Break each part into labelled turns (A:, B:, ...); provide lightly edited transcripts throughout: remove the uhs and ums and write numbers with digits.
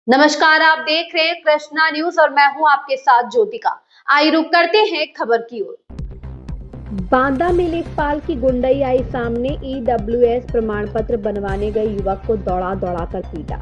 A: नमस्कार, आप देख रहे हैं कृष्णा न्यूज और मैं हूं आपके साथ ज्योतिका। आइए रुक करते हैं खबर की ओर। बांदा में लेखपाल की गुंडई आई सामने। ईडब्ल्यूएस प्रमाण पत्र बनवाने गए युवक को दौड़ा कर पीटा।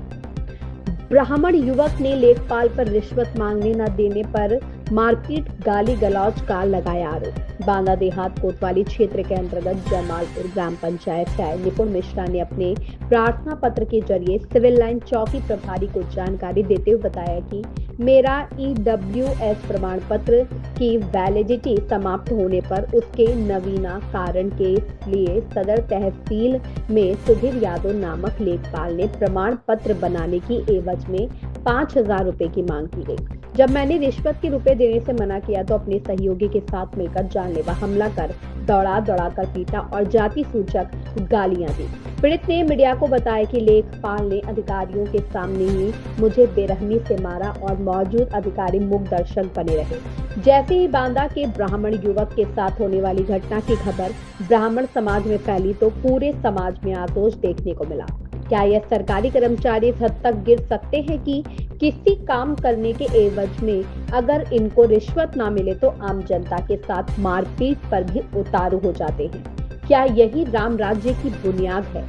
A: ब्राह्मण युवक ने लेखपाल पर रिश्वत मांगने न देने पर मारपीट गाली गलौज का लगाया आरोप। बांदा देहात कोतवाली क्षेत्र के अंतर्गत जमालपुर ग्राम पंचायत से निपुण मिश्रा ने अपने प्रार्थना पत्र के जरिए सिविल लाइन चौकी प्रभारी को जानकारी देते हुए बताया कि मेरा ईडब्ल्यूएस प्रमाण पत्र की वैलिडिटी समाप्त होने पर उसके नवीनीकरण के लिए सदर तहसील में सुधीर यादव नामक लेखपाल ने प्रमाण पत्र बनाने की एवज में 5,000 रुपए की मांग की गई। जब मैंने रिश्वत के रुपए देने से मना किया तो अपने सहयोगी के साथ मिलकर जानलेवा हमला कर दौड़ा कर पीटा और जाति सूचक गालियां दी। पीड़ित ने मीडिया को बताया कि लेखपाल ने अधिकारियों के सामने ही मुझे बेरहमी से मारा और मौजूद अधिकारी मूक दर्शक बने रहे। जैसे ही बांदा के ब्राह्मण युवक के साथ होने वाली घटना की खबर ब्राह्मण समाज में फैली तो पूरे समाज में आक्रोश देखने को मिला। क्या यह सरकारी कर्मचारी इस हद तक गिर सकते हैं कि किसी काम करने के एवज में अगर इनको रिश्वत ना मिले तो आम जनता के साथ मारपीट पर भी उतारू हो जाते हैं? क्या यही राम राज्य की बुनियाद है?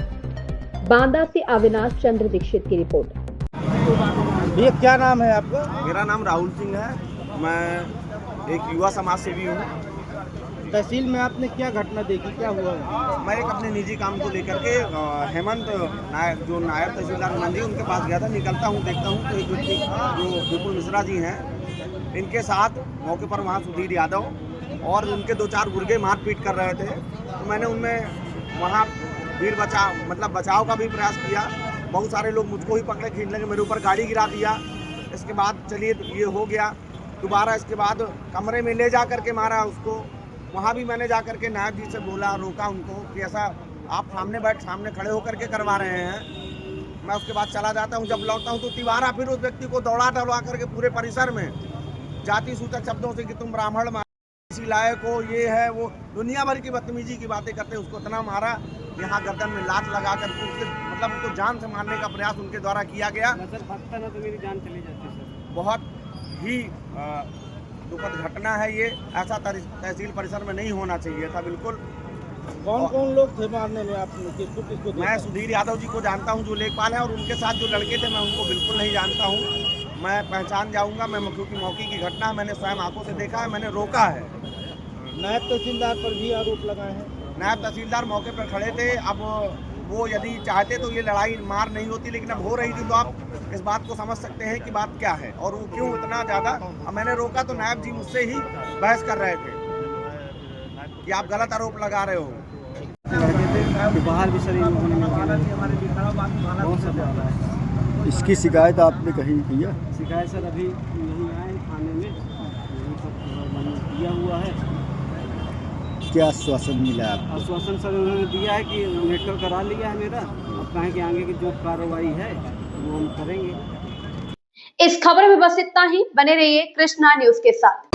A: बांदा से अविनाश चंद्र दीक्षित की रिपोर्ट।
B: भैया क्या नाम है आपका?
C: मेरा नाम राहुल सिंह है। मैं एक युवा समाज सेवी हूँ।
B: तहसील में आपने क्या घटना देखी, क्या हुआ?
C: मैं एक अपने निजी काम को लेकर के हेमंत जो नायब तहसीलदार मंडी उनके पास गया था। निकलता हूँ, देखता हूँ तो एक व्यक्ति जो विपुल मिश्रा जी हैं, इनके साथ मौके पर वहाँ सुधीर यादव और उनके 2-4 गुर्गे मारपीट कर रहे थे। तो मैंने उनमें वहाँ बचाव का भी प्रयास किया। बहुत सारे लोग मुझको ही पकड़े, खींच लेंगे, मेरे ऊपर गाड़ी गिरा दिया। इसके बाद चलिए ये हो गया। दोबारा इसके बाद कमरे में ले जा करके मारा उसको। वहाँ भी मैंने जा करके नायब जी से बोला, रोका उनको कि ऐसा आप सामने खड़े होकर के करवा रहे हैं। मैं उसके बाद चला जाता हूँ। जब लौटता हूँ तो तिवारा फिर उस व्यक्ति को दौड़ा करके पूरे परिसर में जाति सूचक शब्दों से कि तुम ब्राह्मण इसी लायक हो, ये है वो, दुनिया भर की बदतमीजी की बातें करते। उसको इतना मारा, यहाँ गर्दन में लात लगा कर उसको जान से मारने का प्रयास उनके द्वारा किया गया।
B: सर भागता ना तो मेरी जान चली जाती सर।
C: बहुत ही दुखद घटना है ये। ऐसा तहसील परिसर में नहीं होना चाहिए था बिल्कुल।
B: कौन लोग थे मारने में? आपने किसको?
C: मैं सुधीर यादव जी को जानता हूं जो लेखपाल है, और उनके साथ जो लड़के थे मैं उनको बिल्कुल नहीं जानता हूं। मैं पहचान जाऊंगा, क्योंकि मौके की घटना है, मैंने स्वयं आंखों से देखा है, मैंने रोका है।
B: नायब तहसीलदार पर भी आरोप लगाए हैं।
C: नायब तहसीलदार मौके पर खड़े थे। अब वो यदि चाहते तो ये लड़ाई मार नहीं होती, लेकिन अब हो रही थी तो आप इस बात को समझ सकते हैं कि बात क्या है और वो क्यों इतना ज़्यादा। अब मैंने रोका तो नायब जी मुझसे ही बहस कर रहे थे कि आप गलत आरोप लगा रहे हो।
B: बाहर भी शरीर
D: इसकी शिकायत आपने कहीं किया?
B: शिकायत सर अभी नहीं आए थाने में, यही सब किया हुआ है।
D: क्या आश्वासन मिला आपको?
B: आश्वासन सर उन्होंने दिया है कि मेडिकल करा लिया है मेरा। अब कहें कि आगे की जो कार्रवाई है वो हम करेंगे।
A: इस खबर में बस इतना ही। बने रहिए कृष्णा न्यूज के साथ।